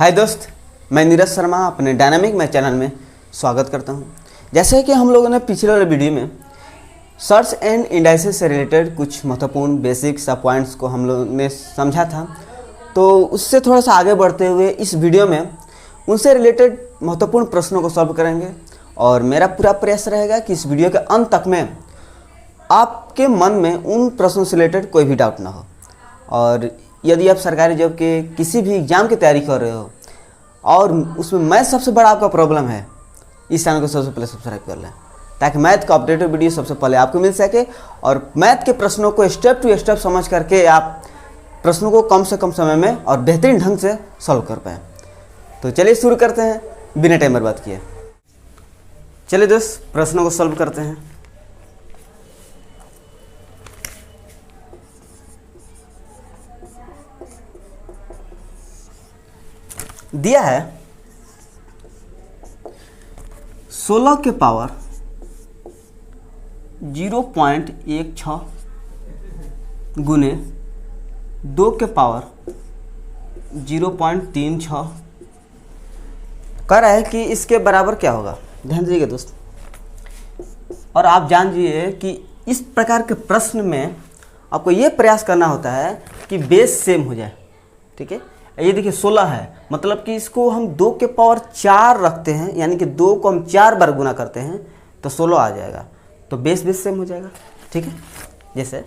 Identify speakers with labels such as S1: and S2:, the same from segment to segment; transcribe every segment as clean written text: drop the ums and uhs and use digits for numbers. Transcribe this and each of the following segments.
S1: हाय दोस्त, मैं नीरज शर्मा अपने डायनामिक मैथ चैनल में स्वागत करता हूं। जैसे कि हम लोगों ने पिछले वाले वीडियो में सर्च एंड इंडाइसेस से रिलेटेड कुछ महत्वपूर्ण बेसिक सा पॉइंट्स को हम लोगों ने समझा था, तो उससे थोड़ा सा आगे बढ़ते हुए इस वीडियो में उनसे रिलेटेड महत्वपूर्ण प्रश्नों को सॉल्व करेंगे। और मेरा पूरा प्रयास रहेगा कि इस वीडियो के अंत तक में आपके मन में उन प्रश्नों से रिलेटेड कोई भी डाउट ना हो। और यदि आप सरकारी जॉब के किसी भी एग्ज़ाम की तैयारी कर रहे हो और उसमें मैथ सबसे बड़ा आपका प्रॉब्लम है, इस चैनल को सबसे पहले सब्सक्राइब कर लें ताकि मैथ का अपडेटेड वीडियो सबसे पहले आपको मिल सके और मैथ के प्रश्नों को स्टेप टू स्टेप समझ करके आप प्रश्नों को कम से कम समय में और बेहतरीन ढंग से सॉल्व कर पाएँ। तो चलिए शुरू करते हैं बिना टाइम बर्बाद किए। चलिए दोस्त, प्रश्नों को सॉल्व करते हैं। दिया है 16 के पावर 0.16 गुने 2 के पावर 0.36 कह रहा है कि इसके बराबर क्या होगा। ध्यान दीजिएगा दोस्त, और आप जान जाइए कि इस प्रकार के प्रश्न में आपको ये प्रयास करना होता है कि बेस सेम हो जाए। ठीक है, ये देखिए 16 है, मतलब कि इसको हम 2 के पावर 4 रखते हैं, यानी कि 2 को हम 4 बार गुना करते हैं तो 16 आ जाएगा, तो बेस सेम हो जाएगा। ठीक है, जैसे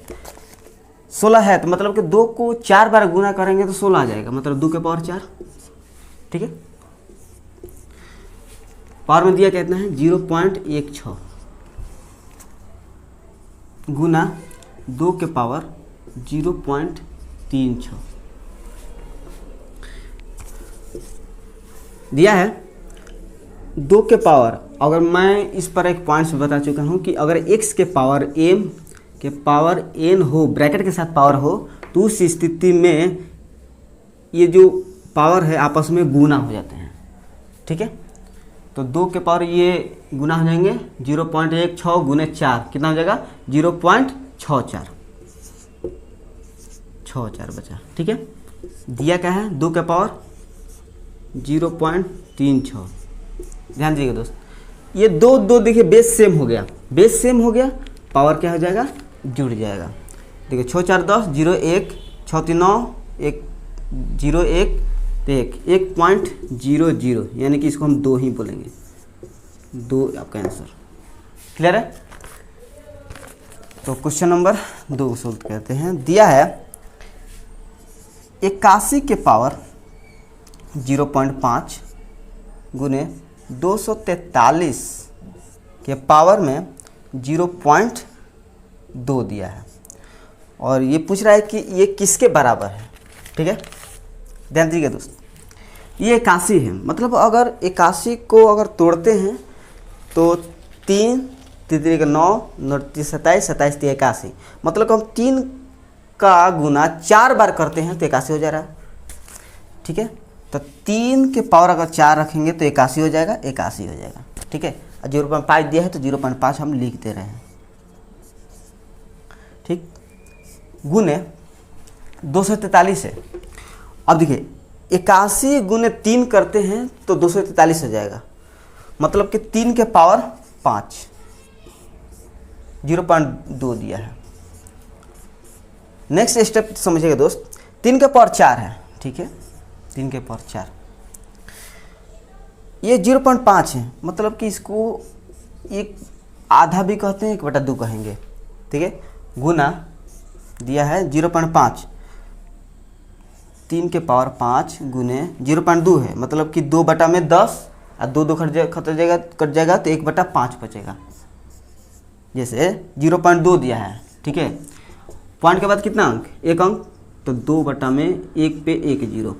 S1: 16 है तो मतलब कि 2 को 4 बार गुना करेंगे तो 16 आ जाएगा, मतलब 2 के पावर 4। ठीक है, पावर में दिया कितना है 0.16 गुना 2 के पावर 0.36 दिया है 2 के पावर। अगर मैं इस पर एक पॉइंट्स बता चुका हूँ कि अगर x के पावर m के पावर n हो, ब्रैकेट के साथ पावर हो, तो उस स्थिति में ये जो पावर है आपस में गुना हो जाते हैं। ठीक है, तो 2 के पावर ये गुना हो जाएंगे 0.16 गुने 4 कितना हो जाएगा 0.64 बचा। ठीक है, दिया क्या है 2 के पावर 0.36। ध्यान दीजिएगा दोस्त, ये दो देखिए बेस सेम हो गया, बेस सेम हो गया, पावर क्या हो जाएगा जुड़ जाएगा। देखिए 6 4 10 0 1 6 3 9 1 0 1 1.00, यानी कि इसको हम 2 ही बोलेंगे, 2 आपका आंसर। क्लियर है? तो क्वेश्चन नंबर 2 को सोल्व करते हैं। दिया है 81 के पावर 0.5 गुने 243 के पावर में 0.2 दिया है, और ये पूछ रहा है कि ये किसके बराबर है। ठीक है, ध्यान दीजिएगा दोस्त, ये 81 है, मतलब अगर 81 को अगर तोड़ते हैं तो 3 3 का 9 9 27 27 3 81, मतलब हम 3 का गुना 4 बार करते हैं तो 81 हो जा रहा है। ठीक है, तो 3 के पावर अगर 4 रखेंगे तो 81 हो जाएगा, 81 हो जाएगा। ठीक है, 0.5 दिया है तो 0.5 हम लिख दे रहे हैं। ठीक, गुने 243 है। अब देखिए 81 गुने 3 करते हैं तो 243 हो जाएगा, मतलब कि 3 के पावर 5 0.2 दिया है। नेक्स्ट स्टेप समझिएगा दोस्त, 3 के पावर 4 है। ठीक है, 3 के पावर 4, ये 0.5 है, मतलब कि इसको एक आधा भी कहते हैं, 1/2 कहेंगे। ठीक है, गुना दिया है 0.5, 3 के पावर 5 गुने 0.2 है, मतलब कि 2/10 और 2 कट जाएगा तो 1/5 बचेगा। जैसे 0.2 दिया है, ठीक है, पॉइंट के बाद कितना अंक, 1 अंक, तो 2/1 पे 1 0,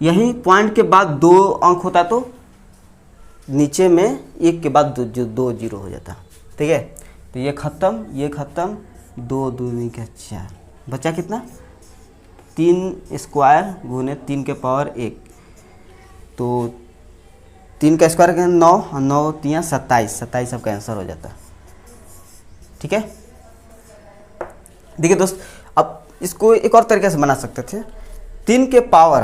S1: यही पॉइंट के बाद 2 अंक होता तो नीचे में 1 के बाद 2 0 हो जाता। ठीक है, तो ये खत्म, ये खत्म, 2 2 के 4 बचा कितना 3 स्क्वायर गुने 3 के पावर 1, तो 3 का स्क्वायर 9 9 3 27 27 सबका आंसर हो जाता। ठीक है, देखिए दोस्त, अब इसको एक और तरीके से बना सकते थे। 3 के पावर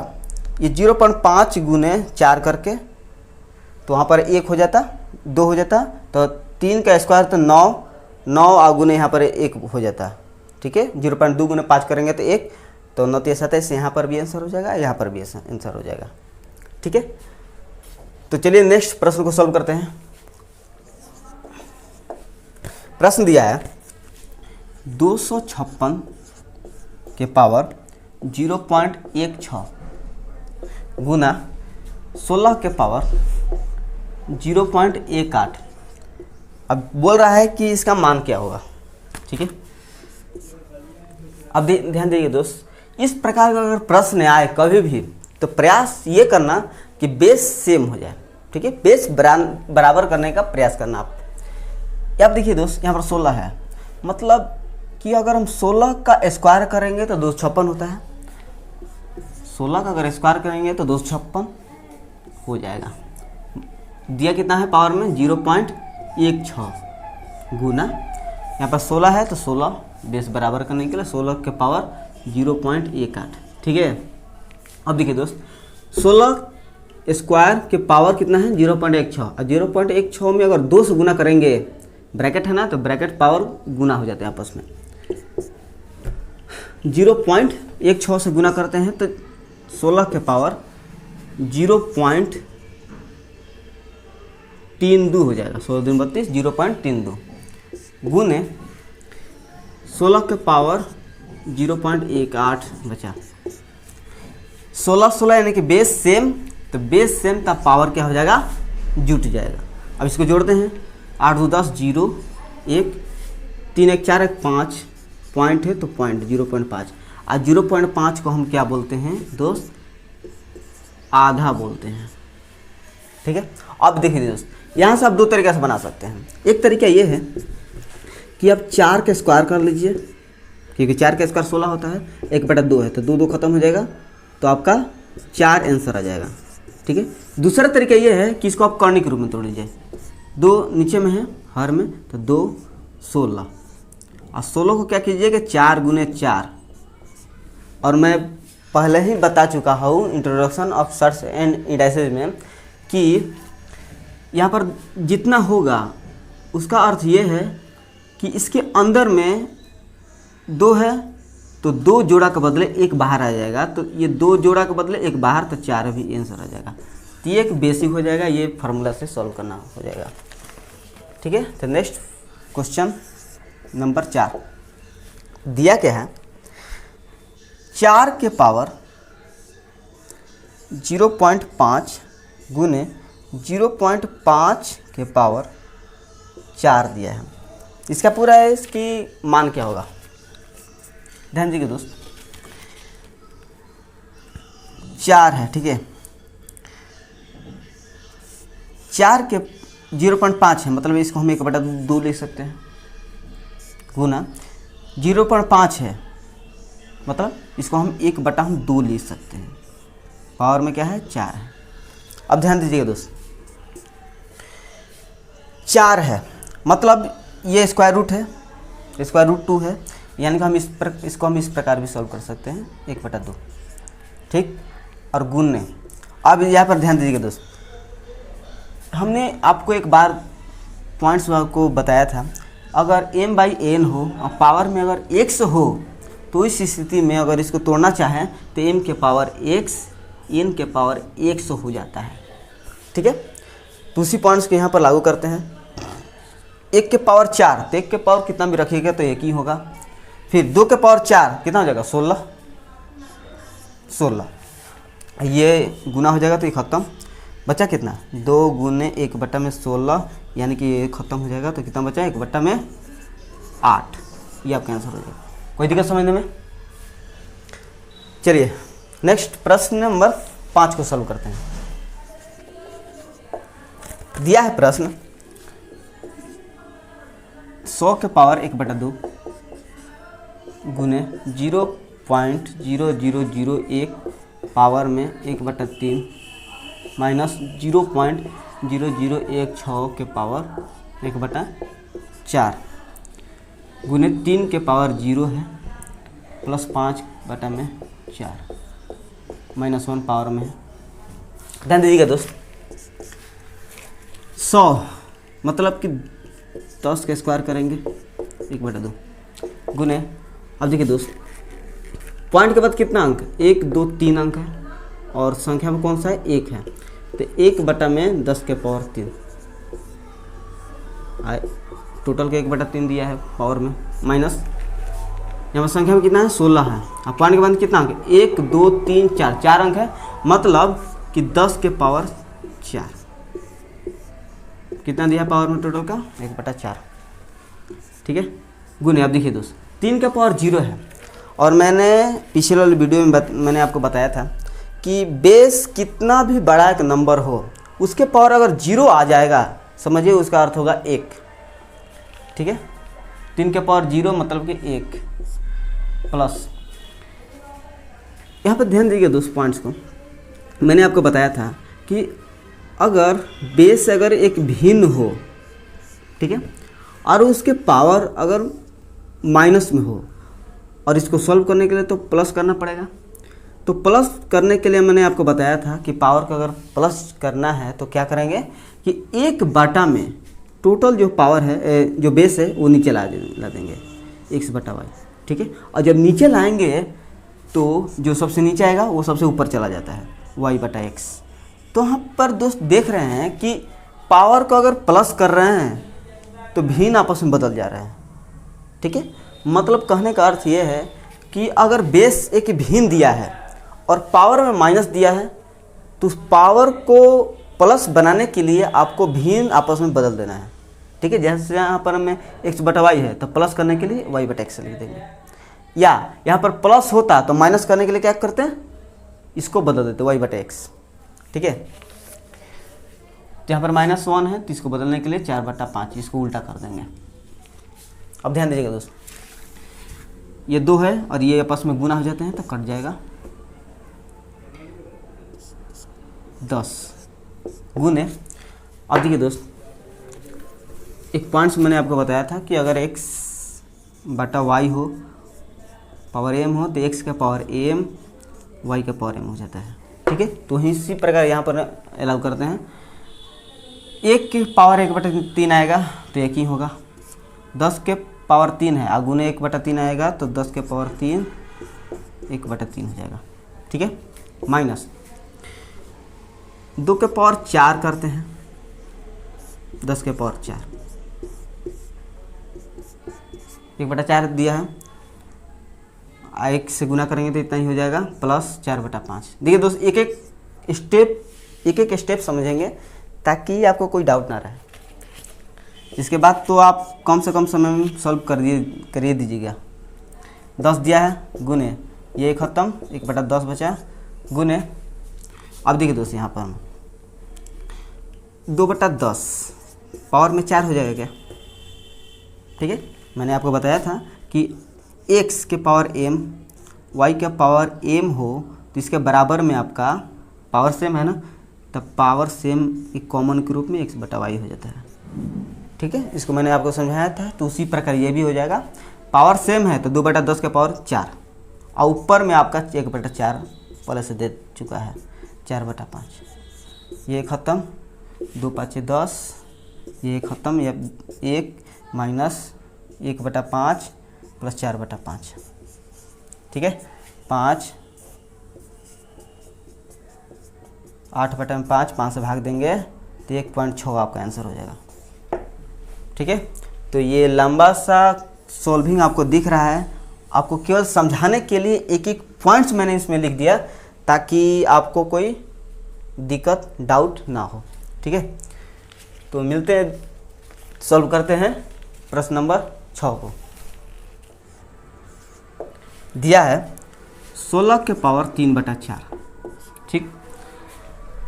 S1: ये 0.5 गुने 4 करके, तो वहाँ पर 1 हो जाता, 2 हो जाता, तो 3 का स्क्वायर तो 9, 9 गुने यहाँ पर 1 हो जाता। ठीक है, 0.2 गुने 5 करेंगे तो 1, तो 9 3 27, यहाँ पर भी आंसर हो जाएगा, यहाँ पर भी आंसर हो जाएगा। ठीक है, तो चलिए नेक्स्ट प्रश्न को सॉल्व करते हैं। प्रश्न दिया है 256 के पावर 0.16 गुना 16 के पावर 0.18। अब बोल रहा है कि इसका मान क्या होगा। ठीक है, अब ध्यान दीजिए दोस्त, इस प्रकार का अगर प्रश्न आए कभी भी तो प्रयास ये करना कि बेस सेम हो जाए। ठीक है, बेस बराबर करने का प्रयास करना आप। अब देखिए दोस्त, यहाँ पर 16 है, मतलब कि अगर हम 16 का स्क्वायर करेंगे तो 256 होता है। 16 का अगर स्क्वायर करेंगे तो 256 हो जाएगा। दिया कितना है पावर में, 0.16 गुना, यहाँ पर 16 है तो 16 बेस बराबर करने के लिए 16 के पावर 0.18। ठीक है, अब देखिए दोस्त, 16 स्क्वायर के पावर कितना है 0.16, और 0.16 में अगर 2 से गुना करेंगे, ब्रैकेट है ना, तो ब्रैकेट पावर गुना हो जाते हैं आपस में। 0.16 से गुना करते हैं तो 16 के पावर 0.32 हो जाएगा। 16 दूनी 32, 0.32 गुने 16 के पावर 0.18 बचा। 16 यानी कि बेस सेम, तो बेस सेम तब पावर क्या हो जाएगा, जुट जाएगा। अब इसको जोड़ते हैं, 8 2 10, 0 1 3 1 4 1 5, पॉइंट है तो पॉइंट 0.5, और 0.5 को हम क्या बोलते हैं दोस्त, आधा बोलते हैं। ठीक है, अब देखिए दोस्त, यहाँ से आप 2 तरीके से बना सकते हैं। एक तरीका ये है कि आप 4 का स्क्वायर कर लीजिए, क्योंकि 4 का स्क्वायर 16 होता है, 1/2 है तो 2 2 खत्म हो जाएगा, तो आपका 4 आंसर आ जाएगा। ठीक है, दूसरा तरीका ये है कि इसको आप कॉर्नी के रूप में तोड़ लीजिए। 2 नीचे में है हर में, तो 2 16, और 16 को क्या कीजिएगा 4 गुने 4, और मैं पहले ही बता चुका हूँ introduction of search and indices में कि यहाँ पर जितना होगा उसका अर्थ ये है कि इसके अंदर में 2 है तो 2 जोड़ा के बदले 1 बाहर आ जाएगा, तो ये 2 जोड़ा के बदले 1 बाहर, तो 4 भी आंसर आ जाएगा। तो ये एक बेसिक हो जाएगा, ये फार्मूला से सॉल्व करना हो जाएगा। ठीक है, तो नेक्स्ट क्वेश्चन नंबर 4 दिया क्या है, 4 के पावर 0.5 गुने 0.5 के पावर 4 दिया है। इसका पूरा है, इसकी मान क्या होगा, ध्यान दीजिए दोस्त। 4 है, ठीक है, 4 के 0.5 है, मतलब इसको हम 1/2 लिख सकते हैं, गुना 0.5 है, मतलब इसको हम 1/2 लिख सकते हैं। पावर में क्या है, 4 है। अब ध्यान दीजिएगा दोस्त, 4 है, मतलब ये स्क्वायर रूट है, स्क्वायर रूट 2 है, यानी कि हम इसको हम इस प्रकार भी सॉल्व कर सकते हैं, 1/2। ठीक, और गुणने, अब यहाँ पर ध्यान दीजिएगा दोस्त, हमने आपको एक बार पॉइंट्स को बताया था, अगर m/n हो और पावर में अगर x हो, तो इस स्थिति में अगर इसको तोड़ना चाहें तो m के पावर x n के पावर 100 हो जाता है। ठीक है, तो उसी पॉइंट्स को यहाँ पर लागू करते हैं। 1 के पावर 4, तो 1 के पावर कितना भी रखिएगा तो 1 ही होगा। फिर 2 के पावर 4 कितना हो जाएगा, 16, ये गुना हो जाएगा तो ये खत्म, बचा कितना, 2 गुने 1/16, यानी कि ये खत्म हो जाएगा, तो कितना बचा, 1/8, ये आपका आंसर हो जाएगा। कोई दिक्कत समझने में। चलिए नेक्स्ट प्रश्न नंबर 5 को सॉल्व करते हैं। दिया है प्रश्न 100 के पावर 1/2 गुने 0.0001 पावर में 1/3 माइनस 0.0016 के पावर 1/4 गुने 3 के पावर 0 है प्लस 5/4। -1 पावर में है। ध्यान दीजिएगा दोस्त, 100 मतलब कि 10 का स्क्वायर करेंगे 1/2 गुने, अब देखिए दोस्त पॉइंट के बाद कितना अंक, 1 2 3 अंक है और संख्या में कौन सा है, 1 है, तो 1/10 के पावर 3 टोटल के 1/3 दिया है पावर में, माइनस यहाँ पर संख्या में कितना है 16 है। अब पॉइंट के बाद कितना अंक, 1 2 3 4, 4 अंक है, मतलब कि 10 के पावर 4 कितना दिया पावर में टोटल का 1/4, ठीक है गुने। अब देखिए दोस्त 3 का पावर 0 है और मैंने पिछले वाली वीडियो में मैंने आपको बताया था कि बेस कितना भी बड़ा एक नंबर हो उसके पावर अगर 0 आ जाएगा समझिए उसका अर्थ होगा 1, ठीक है। 3 के पावर 0 मतलब कि 1 प्लस, यहाँ पर ध्यान दीजिए दोस्त पॉइंट्स को, मैंने आपको बताया था कि अगर बेस अगर एक भिन्न हो, ठीक है, और उसके पावर अगर माइनस में हो और इसको सॉल्व करने के लिए तो प्लस करना पड़ेगा। तो प्लस करने के लिए मैंने आपको बताया था कि पावर को अगर प्लस करना है तो क्या करेंगे कि 1/, में टोटल जो पावर है जो बेस है वो नीचे ला देंगे x/y, ठीक है। और जब नीचे लाएंगे तो जो सबसे नीचे आएगा वो सबसे ऊपर चला जाता है y/x। तो यहाँ पर दोस्त देख रहे हैं कि पावर को अगर प्लस कर रहे हैं तो भिन्न आपस में बदल जा रहे हैं, ठीक है। मतलब कहने का अर्थ ये है कि अगर बेस एक भिन्न दिया है और पावर में माइनस दिया है तो उस पावर को प्लस बनाने के लिए आपको भिन्न आपस में बदल देना है, ठीक है। जैसे यहाँ पर हमें x/y है तो प्लस करने के लिए y/x लिख देंगे, या यहाँ पर प्लस होता तो माइनस करने के लिए क्या करते हैं, इसको बदल देते y/x, ठीक है। तो यहाँ पर -1 है तो इसको बदलने के लिए 4/5 इसको उल्टा कर देंगे। अब ध्यान दीजिएगा दोस्त, ये 2 है और ये आपस में गुना हो जाते हैं तो कट जाएगा 10 गुने। अब देखिए दोस्त एक पॉइंट्स मैंने आपको बताया था कि अगर x/y हो पावर m हो तो x का पावर m y का पावर m हो जाता है, ठीक है। तो इसी प्रकार यहाँ पर अलाउ करते हैं, 1 के पावर 1/3 आएगा तो 1 ही होगा, 10 के पावर 3 है गुने 1/3 आएगा तो 10 के पावर 3 1/3 हो जाएगा, ठीक है। माइनस 2 के पावर 4 करते हैं, 10 के पावर 4 1/4 दिया है, 1 से गुना करेंगे तो इतना ही हो जाएगा प्लस 4/5। देखिए दोस्त एक एक स्टेप समझेंगे ताकि आपको कोई डाउट ना रहे। इसके बाद तो आप कम से कम समय में सॉल्व करिए दीजिएगा। 10 दिया है गुने ये खत्म 1/10 बचा गुने। अब देखिए दोस्त यहाँ पर 2/10 पावर में 4 हो जाएगा क्या, ठीक है। मैंने आपको बताया था कि x के पावर m y का पावर m हो तो इसके बराबर में आपका पावर सेम है ना, तब पावर सेम एक कॉमन के रूप में x/y हो जाता है, ठीक है। इसको मैंने आपको समझाया था तो उसी प्रकार ये भी हो जाएगा। पावर सेम है तो 2/10 के पावर 4 और ऊपर में आपका 1/4 पहले से दे चुका है 4/5, ये ख़त्म 2×5 = 10, ये ख़त्म, ये 1 माइनस 1/5 प्लस 4/5, ठीक है। 5 8/5 5 से भाग देंगे तो 1.6 आपका आंसर हो जाएगा, ठीक है। तो ये लंबा सा सॉल्विंग आपको दिख रहा है, आपको केवल समझाने के लिए एक एक पॉइंट्स मैंने इसमें लिख दिया ताकि आपको कोई दिक्कत डाउट ना हो, ठीक है। तो मिलते हैं, सॉल्व करते हैं प्रश्न नंबर 6 को। दिया है 16 के पावर 3/4, ठीक।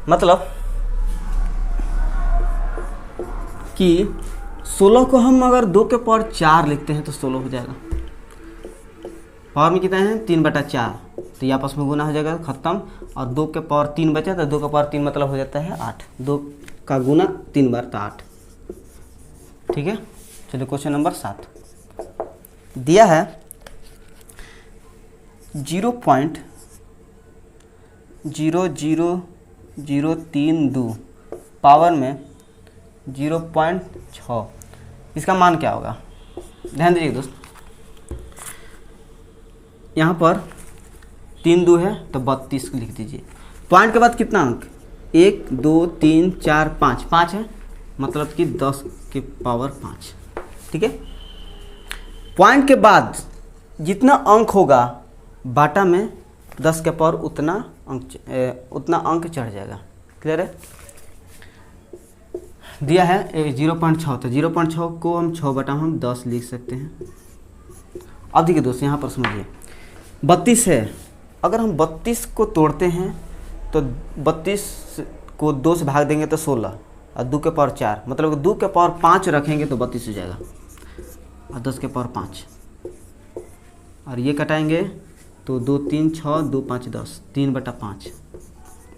S1: मतलब कि 16 को हम अगर 2 के पावर 4 लिखते हैं तो 16 हो जाएगा। पावर में कितना है 3/4 तो ये आपस में गुना हो जाएगा ख़त्म, और 2 के पावर 3 बचा तो 2 का पावर 3 मतलब हो जाता है 8, 2 का गुना 3 बार तो 8, ठीक है। चलिए क्वेश्चन नंबर 7 दिया है 0.0 0.0032 पावर में 0.6, इसका मान क्या होगा? ध्यान दीजिए दोस्त, यहाँ पर 3 2 है तो 32 लिख दीजिए। पॉइंट के बाद कितना अंक? 1 2 3 4 5, 5 है मतलब कि 10 के पावर 5। ठीक है, पॉइंट के बाद जितना अंक होगा बाटा में 10 के पावर उतना अंक चढ़ जाएगा। क्लियर है? दिया है 0.6, तो 0.6 को हम 6 बटा हम 10 लिख सकते हैं। अब देखिए दोस्त, यहाँ पर समझिए 32 है, अगर हम 32 को तोड़ते हैं तो 32 को 2 से भाग देंगे तो 16 और 2 के पावर 4, मतलब 2 के पावर 5 रखेंगे तो 32 हो जाएगा और 10 के पावर 5, और ये कटाएंगे तो 2 3 6 2 5 10, 3/5।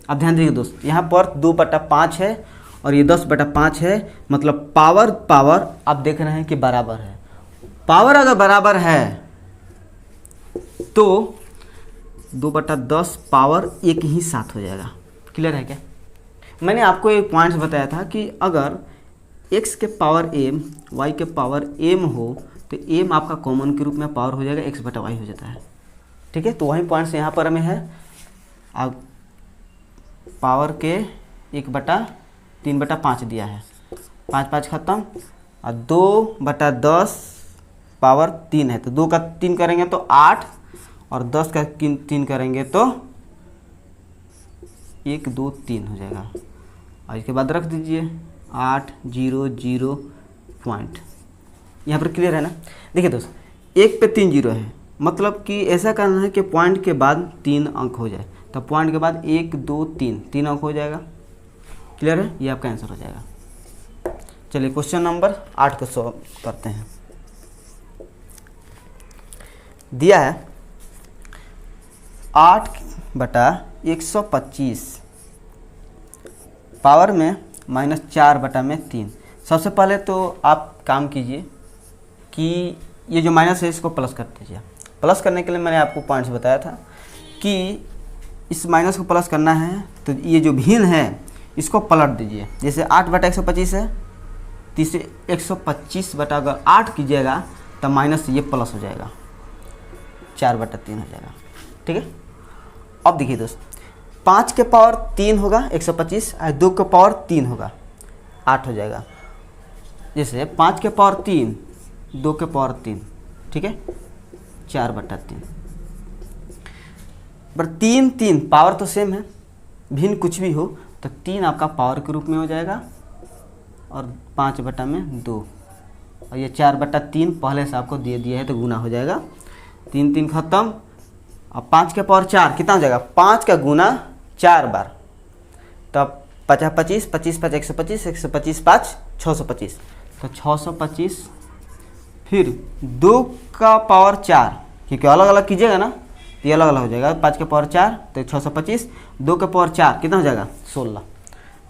S1: अब ध्यान दीजिए दोस्त, यहाँ पर 2/5 है और ये 10/5 है, मतलब पावर आप देख रहे हैं कि बराबर है। पावर अगर बराबर है तो 2/10 पावर एक ही साथ हो जाएगा। क्लियर है क्या? मैंने आपको एक पॉइंट्स बताया था कि अगर x के पावर m y के पावर m हो तो m आपका कॉमन के रूप में पावर हो जाएगा, x/y हो जाता है। ठीक है, तो वही पॉइंट्स यहाँ पर हमें है। अब पावर के 1/3/5 दिया है, 5 5 खत्म, और 2/10 पावर 3 है तो 2 का 3 करेंगे तो 8, और 10 का 3 करेंगे तो 1 2 3 हो जाएगा। और इसके बाद रख दीजिए 8 0 0 पॉइंट। यहाँ पर क्लियर है ना? देखिए दोस्त, 1 पे 3 0 है, मतलब कि ऐसा करना है कि पॉइंट के बाद 3 अंक हो जाए, तो पॉइंट के बाद 1 2 3 अंक हो जाएगा। क्लियर है? ये आपका आंसर हो जाएगा। चलिए क्वेश्चन नंबर 8 को सॉल्व करते हैं। दिया है 8/125 पावर में -4/3। सबसे पहले तो आप काम कीजिए कि ये जो माइनस है इसको प्लस कर दीजिए। प्लस करने के लिए मैंने आपको पॉइंट्स बताया था कि इस माइनस को प्लस करना है तो ये जो भिन्न है इसको पलट दीजिए। जैसे 8/125 है तो इसे 125 अगर 8 कीजिएगा तो माइनस ये प्लस हो जाएगा, 4/3 हो जाएगा। ठीक है, अब देखिए दोस्त, 5 के पावर 3 होगा 125, और 2 के पावर 3 होगा 8 हो जाएगा। जैसे 5 के पावर 3 2 के पावर 3, ठीक है, 4/3। पर 3 3 पावर तो सेम है, भिन्न कुछ भी हो तो 3 आपका पावर के रूप में हो जाएगा, और 5/2, और ये 4/3 पहले से आपको दे दिया है तो गुना हो जाएगा। 3 3 खत्म। अब 5 के पावर 4 कितना हो जाएगा? 5 का गुना 4 बार, तब 50 25 25 5 125 125 5 625, तो 625। फिर 2 का पावर 4, क्योंकि अलग अलग कीजिएगा ना तो ये अलग अलग हो जाएगा। 5 के पावर 4 तो 625, 2 के पावर 4 कितना हो जाएगा? 16,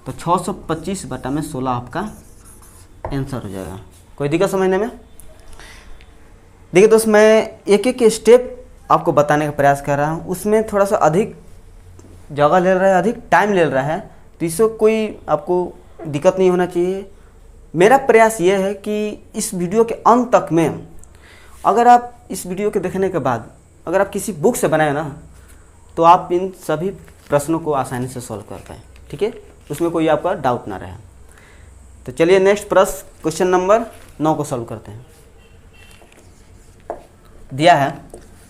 S1: तो 625/16 आपका आंसर हो जाएगा। कोई दिक्कत समझने में? देखिए दोस्त, मैं एक एक स्टेप आपको बताने का प्रयास कर रहा हूँ, उसमें थोड़ा सा अधिक जगह ले रहा है, अधिक टाइम ले रहा है, तो इससे कोई आपको दिक्कत नहीं होना चाहिए। मेरा प्रयास ये है कि इस वीडियो के अंत तक में, अगर आप इस वीडियो के देखने के बाद अगर आप किसी बुक से बनाए ना तो आप इन सभी प्रश्नों को आसानी से सॉल्व कर पाएँ। ठीक है, उसमें कोई आपका डाउट ना रहे। तो चलिए नेक्स्ट प्रश्न, क्वेश्चन नंबर 9 को सॉल्व करते हैं। दिया है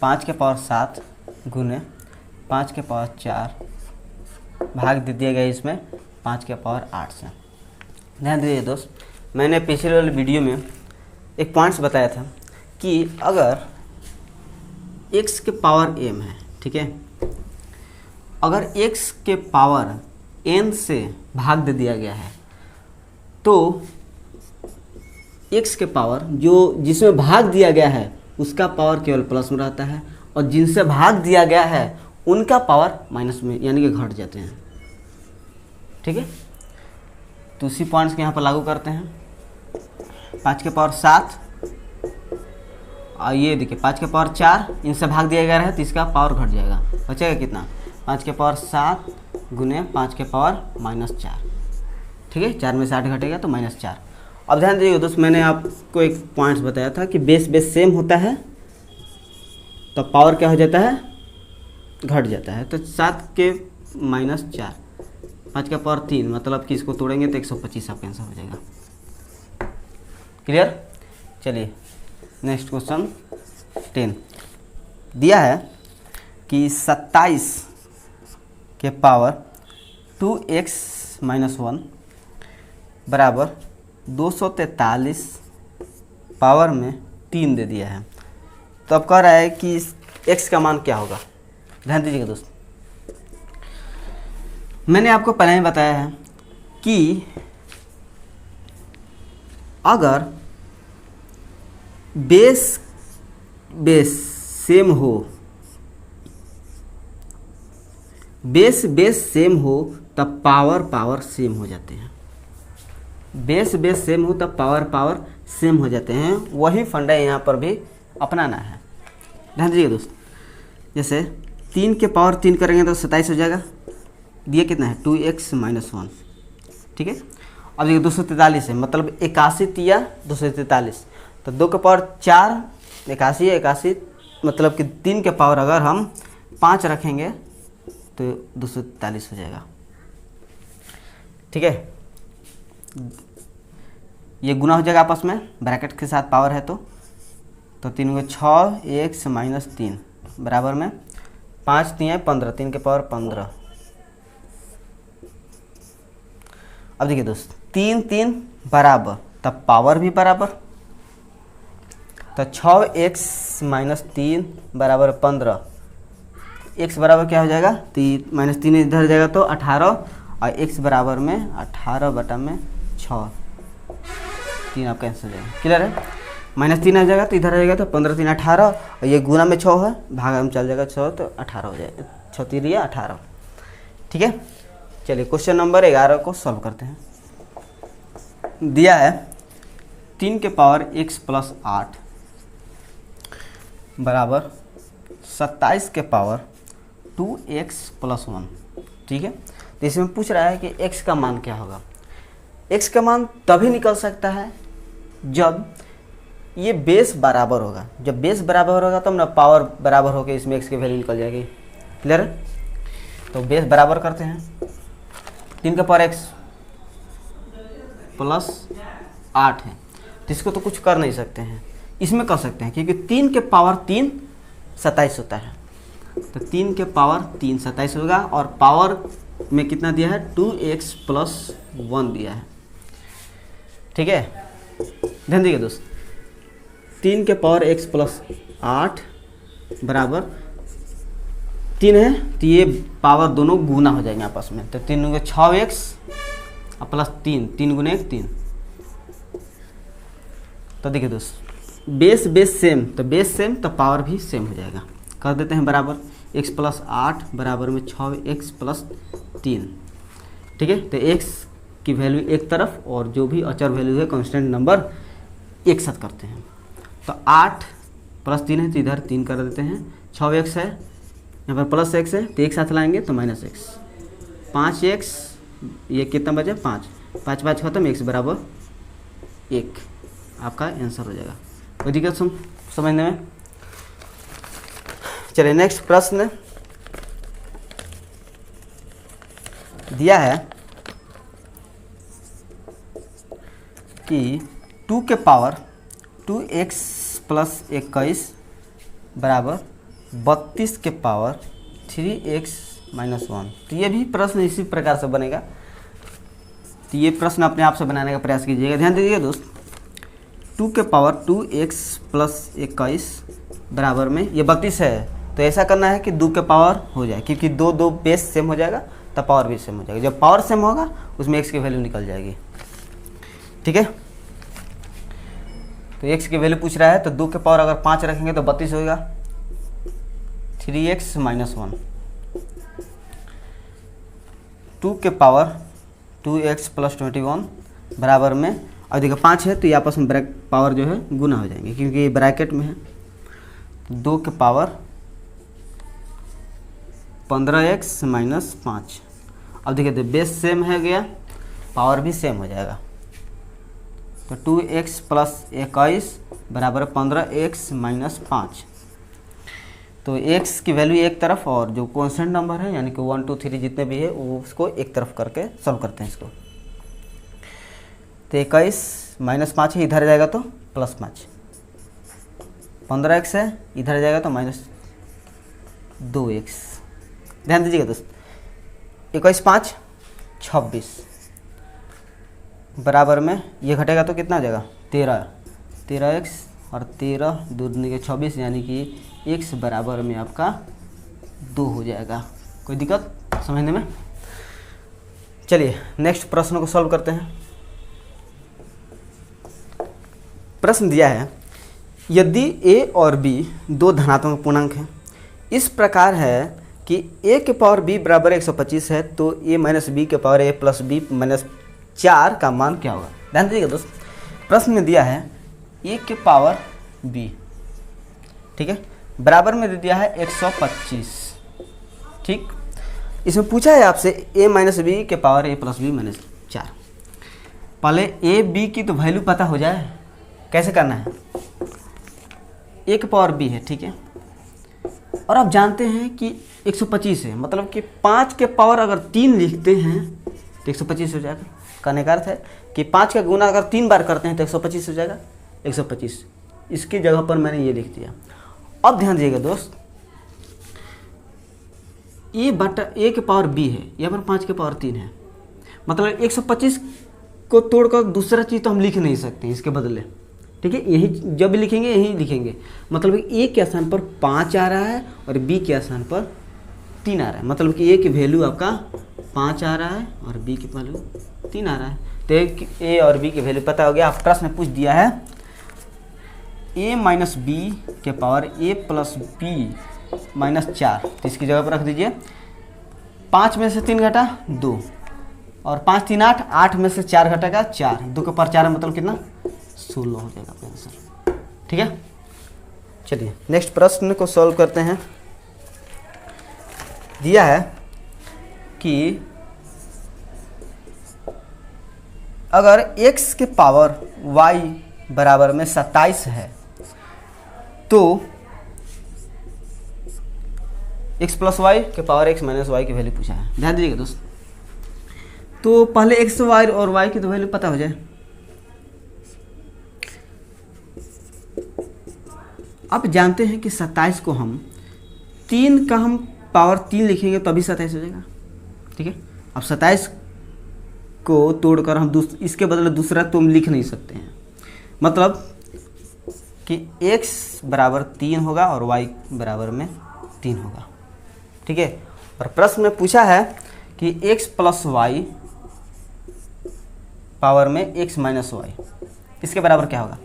S1: 5 के पावर 7 गुने 5 के पावर 4 भाग दे दिया गया इसमें 5 के पावर 8 से। ध्यान दीजिए दोस्त, मैंने पिछले वाले वीडियो में एक पॉइंट्स बताया था कि अगर x के पावर m है, ठीक है, अगर x के पावर n से भाग दे दिया गया है तो x के पावर जो जिसमें भाग दिया गया है उसका पावर केवल प्लस में रहता है, और जिनसे भाग दिया गया है उनका पावर माइनस में यानी कि घट जाते हैं। ठीक है, तो उसी पॉइंट्स के यहाँ पर लागू करते हैं। 5 के पावर 7 और ये देखिए 5 के पावर 4, इनसे भाग दिया गया है तो इसका पावर घट जाएगा, बचेगा कितना? 5 के पावर 7 गुने 5 के पावर -4। ठीक है, 4 में से 8 घटेगा तो -4। अब ध्यान दीजिए दोस्त, मैंने आपको एक पॉइंट्स बताया था कि बेस बेस सेम होता है तो पावर क्या हो जाता है, घट जाता है। तो 7 के -4, 5 का पावर 3, मतलब कि इसको तोड़ेंगे तो 125 आपका आंसर हो जाएगा। क्लियर। चलिए नेक्स्ट क्वेश्चन 10 दिया है कि 27 के पावर 2x - 1 बराबर 243 पावर में 3 दे दिया है। तो अब कह रहा है कि इस x का मान क्या होगा। ध्यान दीजिएगा दोस्त, मैंने आपको पहले ही बताया है कि अगर बेस बेस सेम हो, बेस बेस सेम हो तब पावर पावर सेम हो जाते हैं। बेस बेस सेम हो तब पावर पावर सेम हो जाते हैं। वही फंडा यहाँ पर भी अपनाना है। ध्यान दीजिए दोस्त, जैसे 3 के पावर 3 करेंगे तो 27 हो जाएगा। दिए कितना है, 2x - 1। ठीक है, अब देखिए 243 है, मतलब 81 तिया 243, तो 2 के पावर 4 81 81, मतलब कि 3 के पावर अगर हम 5 रखेंगे तो 243 हो जाएगा। ठीक है, ये गुना हो जाएगा आपस में, ब्रैकेट के साथ पावर है तो 3 को 6 x - 3 बराबर में 5 3 15, 3 के पावर 15। अब देखिए दोस्त, 3 3 बराबर तब पावर भी बराबर, तो 6x - 3 बराबर 15। x बराबर क्या हो जाएगा, -3 इधर जाएगा तो 18, और x बराबर में 18/6, 3 आपका आंसर हो जाएगा। क्लियर है, -3 आ जाएगा तो इधर आ जाएगा तो 15 3 18, और ये गुना में 6 है, भागा में चल जाएगा 6 तो 18 हो जाएगा, 6 3 18। ठीक है, चलिए क्वेश्चन नंबर 11 को सॉल्व करते हैं। दिया है 3 के पावर x + 8 बराबर 27 के पावर 2x + 1। ठीक है, तो इसमें पूछ रहा है कि x का मान क्या होगा। x का मान तभी निकल सकता है जब ये बेस बराबर होगा। जब बेस बराबर होगा तब ना पावर बराबर होकर इसमें x की वैल्यू निकल जाएगी। क्लियर है, तो बेस बराबर करते हैं। 3 का पावर x + 8 है, तो इसको तो कुछ कर नहीं सकते हैं, इसमें कर सकते हैं क्योंकि 3 के पावर 3 27 होता है। तो 3 के पावर 3 27 होगा, और पावर में कितना दिया है, 2x + 1 दिया है। ठीक है, ध्यान दीजिए दोस्त, 3 के पावर x + 8 बराबर 3 है, तो ये पावर दोनों गुना हो जाएंगे आपस में। तो 3 को 6x + 3, 3 गुने 1 3। तो देखिए दोस्त, बेस बेस सेम, तो बेस सेम तो पावर भी सेम हो जाएगा। कर देते हैं बराबर, x + 8 बराबर में 6x + 3। ठीक है, तो x की वैल्यू एक तरफ और जो भी अचर वैल्यू है कांस्टेंट नंबर एक साथ करते हैं। तो 8 + 3 है तो इधर 3 कर देते हैं, 6x है, यहाँ पर +x है तो एक साथ लाएंगे तो -x, 5x, ये कितना बचे 5, 5 5 खत्म, x बराबर 1 आपका आंसर हो जाएगा। कोई दिक्कत समझने में। चलिए नेक्स्ट प्रश्न दिया है कि 2 के पावर 2x + 21 बराबर 32 के पावर 3x - 1। तो ये भी प्रश्न इसी प्रकार से बनेगा। तो ये प्रश्न अपने आप से बनाने का प्रयास कीजिएगा। ध्यान दीजिएगा दोस्त, 2 के पावर 2x + 21 बराबर में ये 32 है, तो ऐसा करना है कि 2 के पावर हो जाए, क्योंकि 2 बेस सेम हो जाएगा तब पावर भी सेम हो जाएगा। जब पावर सेम होगा उसमें x की वैल्यू निकल जाएगी। ठीक है, तो x की वैल्यू पूछ रहा है, तो 2 के पावर अगर 5 रखेंगे तो 32 होगा, 3x - 1। 2 के पावर 2x + 21 बराबर में, अब देखो 5 है तो ये आपस में पावर जो है गुना हो जाएंगे क्योंकि ये ब्रैकेट में है। 2 के पावर 15x माइनस 5। अब देखिए तो बेस सेम है गया, पावर भी सेम हो जाएगा। तो 2x प्लस 21 बराबर 15x माइनस 5। तो x की वैल्यू एक तरफ और जो कॉन्स्टेंट नंबर है यानी कि 1 2 3 जितने भी है वो उसको एक तरफ करके सॉल्व करते हैं इसको। तो 21 माइनस 5 है, इधर जाएगा तो प्लस 5। 15x है, इधर जाएगा तो माइनस 2x। ध्यान दीजिएगा दोस्त, 21 5 26 बराबर में ये घटेगा तो कितना हो जाएगा 13x और 13 दूनी के 26 यानी कि x बराबर में आपका 2 हो जाएगा। कोई दिक्कत समझने में? चलिए नेक्स्ट प्रश्न को सॉल्व करते हैं। प्रश्न दिया है, यदि a और b दो धनात्मक पूर्णांक हैं, इस प्रकार है कि a के पावर b बराबर 125 है, तो a माइनस बी के power a plus b minus 4 का मान क्या होगा? ध्यान दीजिएगा दोस्त, प्रश्न में दिया है a के पावर b, ठीक है, बराबर में दे दिया है 125। ठीक, इसमें पूछा है आपसे a माइनस बी के power a plus b minus 4। पहले a b की तो वैल्यू पता हो जाए, कैसे करना है? a के पावर b है, ठीक है, और आप जानते हैं कि 125 है, मतलब कि 5 के पावर अगर 3 लिखते हैं तो 125 हो जाएगा। कहने का अर्थ है कि 5 का गुना अगर 3 बार करते हैं तो 125 हो जाएगा। 125 इसकी जगह पर मैंने ये लिख दिया। अब ध्यान दीजिएगा दोस्त, a बटा a के पावर b है, यहाँ पर 5 के पावर 3 है, मतलब 125 को तोड़कर दूसरा चीज़ तो हम लिख नहीं सकते इसके बदले, ठीक है, यही जब भी लिखेंगे यही लिखेंगे। मतलब a के स्थान पर 5 आ रहा है और b के स्थान पर 3 आ रहा है, मतलब कि a की वैल्यू आपका 5 आ रहा है और b की वैल्यू 3 आ रहा है। तो a और b की वैल्यू पता हो गया। आप प्रश्न में पूछ दिया है a माइनस बी के power a plus b minus 4, तो इसकी जगह पर रख दीजिए 5 में से 3 घटा 2 और 5 3 8, 8 में से 4 घटेगा 4, 2 के पावर 4 मतलब कितना 16 हो जाएगा आपका आंसर। ठीक है, चलिए नेक्स्ट प्रश्न को सॉल्व करते हैं। दिया है कि अगर x के पावर y बराबर में 27 है तो x प्लस वाई के पावर x माइनस वाई की वैल्यू पूछा है। ध्यान दीजिएगा दोस्त, तो पहले x y और y की तो वैल्यू पता हो जाए। अब जानते हैं कि 27 को हम 3 का हम पावर 3 लिखेंगे तो अभी 27 हो जाएगा। ठीक है, अब 27 को तोड़कर हम इसके बदले दूसरा तो हम लिख नहीं सकते हैं, मतलब कि x बराबर 3 होगा और y बराबर में 3 होगा। ठीक है, और प्रश्न में पूछा है कि x प्लस वाई पावर में x माइनस वाई, इसके बराबर क्या होगा?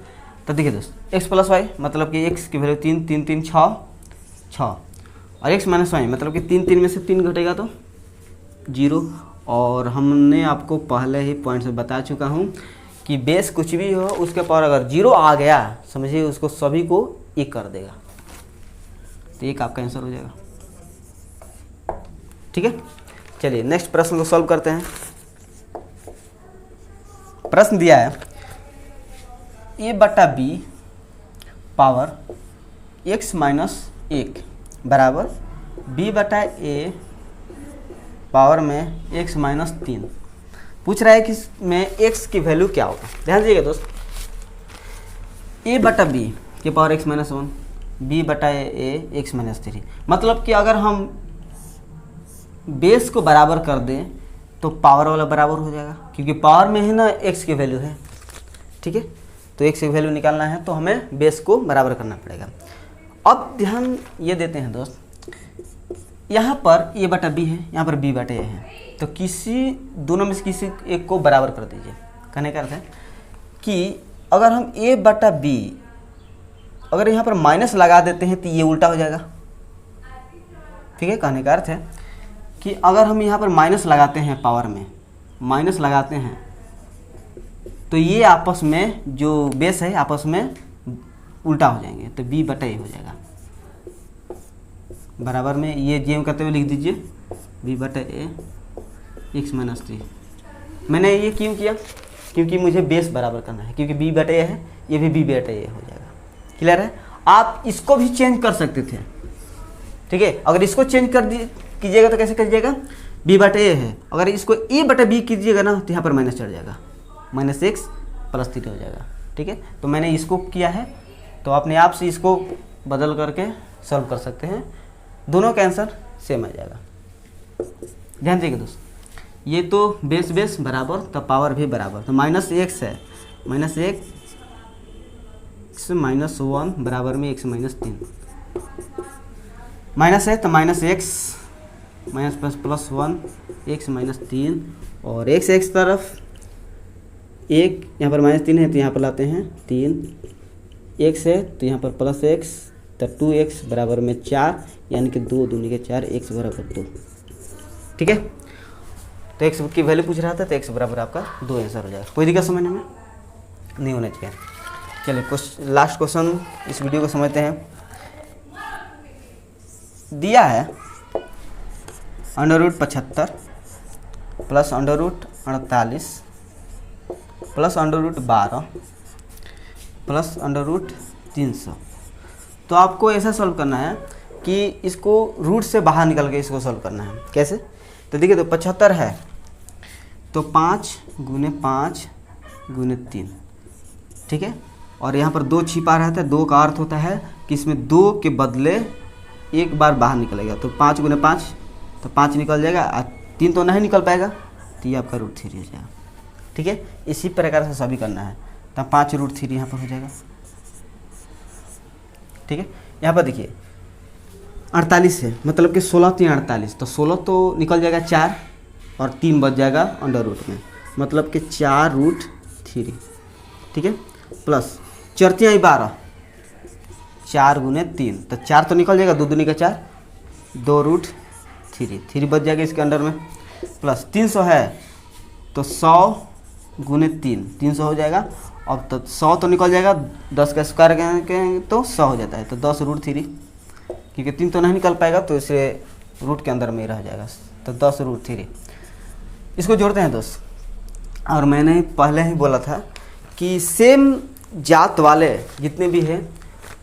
S1: तो देखिए दोस्त, x प्लस वाई मतलब कि x की वैल्यू 3 3 3 6 और x माइनस वाई मतलब कि 3 3 में से 3 घटेगा तो 0। और हमने आपको पहले ही पॉइंट से बता चुका हूँ कि बेस कुछ भी हो उसके पावर अगर 0 आ गया समझिए उसको सभी को 1 कर देगा, तो 1 आपका आंसर हो जाएगा। ठीक है, चलिए नेक्स्ट प्रश्न को सॉल्व करते हैं। प्रश्न दिया है a बटा b पावर x माइनस 1 बराबर b बटा a पावर में x माइनस 3। पूछ रहा है कि इसमें x की वैल्यू क्या होगा। ध्यान दीजिएगा दोस्त, a बटा b के पावर x माइनस 1, b बटा a x माइनस 3, मतलब कि अगर हम बेस को बराबर कर दें तो पावर वाला बराबर हो जाएगा, क्योंकि पावर में ही ना x की वैल्यू है। ठीक है, तो x की वैल्यू निकालना है तो हमें बेस को बराबर करना पड़ेगा। अब ध्यान ये देते हैं दोस्त, यहाँ पर a बटा b है, यहाँ पर b बटा a है, तो किसी दोनों में से किसी एक को बराबर कर दीजिए। कहने का अर्थ है कि अगर हम a बटा b अगर यहाँ पर माइनस लगा देते हैं तो ये उल्टा हो जाएगा। ठीक है, कहने का अर्थ है कि अगर हम यहाँ पर माइनस लगाते हैं, पावर में माइनस लगाते हैं तो ये आपस में जो बेस है आपस में उल्टा हो जाएंगे, तो b बटा a हो जाएगा। बराबर में ये जेम करते हुए लिख दीजिए b/a x-3। मैंने ये क्यों किया? क्योंकि मुझे बेस बराबर करना है, क्योंकि b/a है, ये भी b/a हो जाएगा। क्लियर है? आप इसको भी चेंज कर सकते थे, ठीक है। अगर इसको चेंज कर कीजिएगा तो कैसे कीजिएगा? b/a है, अगर इसको a/b कीजिएगा ना तो यहाँ पर माइनस चढ़ जाएगा, -x + 3 हो जाएगा, ठीक है। तो मैंने इसको किया है, तो अपने आप से इसको बदल करके सॉल्व कर सकते हैं, दोनों का आंसर सेम आ जाएगा। ध्यान दीजिएगा दोस्त, ये तो बेस बेस बराबर तो पावर भी बराबर, तो -x है, -x -1 बराबर में x -3, माइनस है तो -x +1 x -3 और x तरफ एक, यहाँ पर -3 है तो यहाँ पर लाते हैं 3, x है तो यहाँ पर +x, तो 2x बराबर में 4, यानी कि 2 दूनी के 4, x बराबर 2, ठीक है। तो x की वैल्यू पूछ रहा था, तो x बराबर आपका 2 आंसर हो जाएगा। कोई दिक्कत समझने में नहीं होना चाहिए। चलिए लास्ट क्वेश्चन इस वीडियो को समझते हैं। दिया है √75 प्लस √48 प्लस √12 प्लस √300। तो आपको ऐसा सॉल्व करना है कि इसको रूट से बाहर निकल के इसको सॉल्व करना है। कैसे? तो देखिए, तो 75 है तो 5 × 5 × 3, ठीक है। और यहाँ पर 2 छिपा रहता है, 2 का अर्थ होता है कि इसमें 2 के बदले एक बार बाहर निकलेगा, तो 5 × 5 तो 5 निकल जाएगा, 3 तो नहीं निकल पाएगा, तो ये आपका √3 हो जाएगा, ठीक है। इसी प्रकार से सभी करना है, तो 5 √3 यहाँ पर हो जाएगा, ठीक है। यहाँ पर देखिए 48 है, मतलब कि 16 3 48, तो 16 तो निकल जाएगा 4 और 3 बच जाएगा अंडर रूट में, मतलब कि 4 √3, ठीक है। प्लस 4 × 12 4 × 3, तो 4 तो निकल जाएगा, 2 दूनी का 4, 2 √3, 3 बच जाएगा इसके अंडर में। प्लस 300 है तो 100 × 3 300 हो जाएगा। अब तो 100 तो निकल जाएगा, 10 का स्क्वायर करेंगे तो 100 हो जाता है, तो 10 √3, क्योंकि 3 तो नहीं निकल पाएगा तो इसे रूट के अंदर में रह जाएगा, तो 10 √3। इसको जोड़ते हैं दोस्त। और मैंने पहले ही बोला था कि सेम जात वाले जितने भी हैं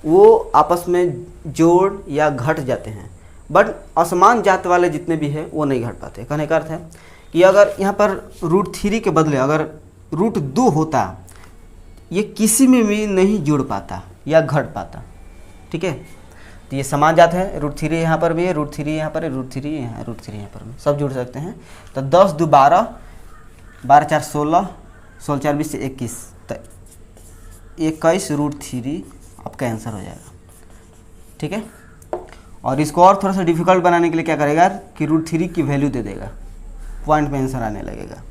S1: वो आपस में जोड़ या घट जाते हैं, बट असमान जात वाले जितने भी हैं वो नहीं घट पाते। कहने का अर्थ है कि अगर यहाँ पर √3 के बदले अगर √2 होता, ये किसी में भी नहीं जुड़ पाता या घट पाता, ठीक है। तो ये समान जात है, √3 यहाँ पर भी है, √3 यहाँ पर है, √3 यहाँ, √3 यहाँ पर भी, सब जुड़ सकते हैं। तो 10 × 2 12, 12 × 4 16, 16 × 4 20 21, तो 21 √3 आपका आंसर हो जाएगा, ठीक है। और इसको और थोड़ा सा डिफिकल्ट बनाने के लिए क्या करेगा कि √3 की वैल्यू दे देगा, पॉइंट में आंसर आने लगेगा।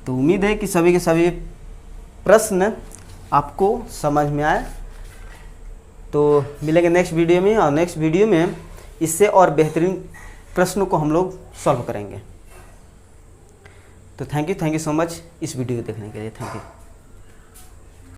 S1: तो उम्मीद है कि सभी के सभी प्रश्न आपको समझ में आए। तो मिलेंगे नेक्स्ट वीडियो में, और नेक्स्ट वीडियो में इससे और बेहतरीन प्रश्नों को हम लोग सॉल्व करेंगे। तो थैंक यू सो मच इस वीडियो को देखने के लिए। Thank you.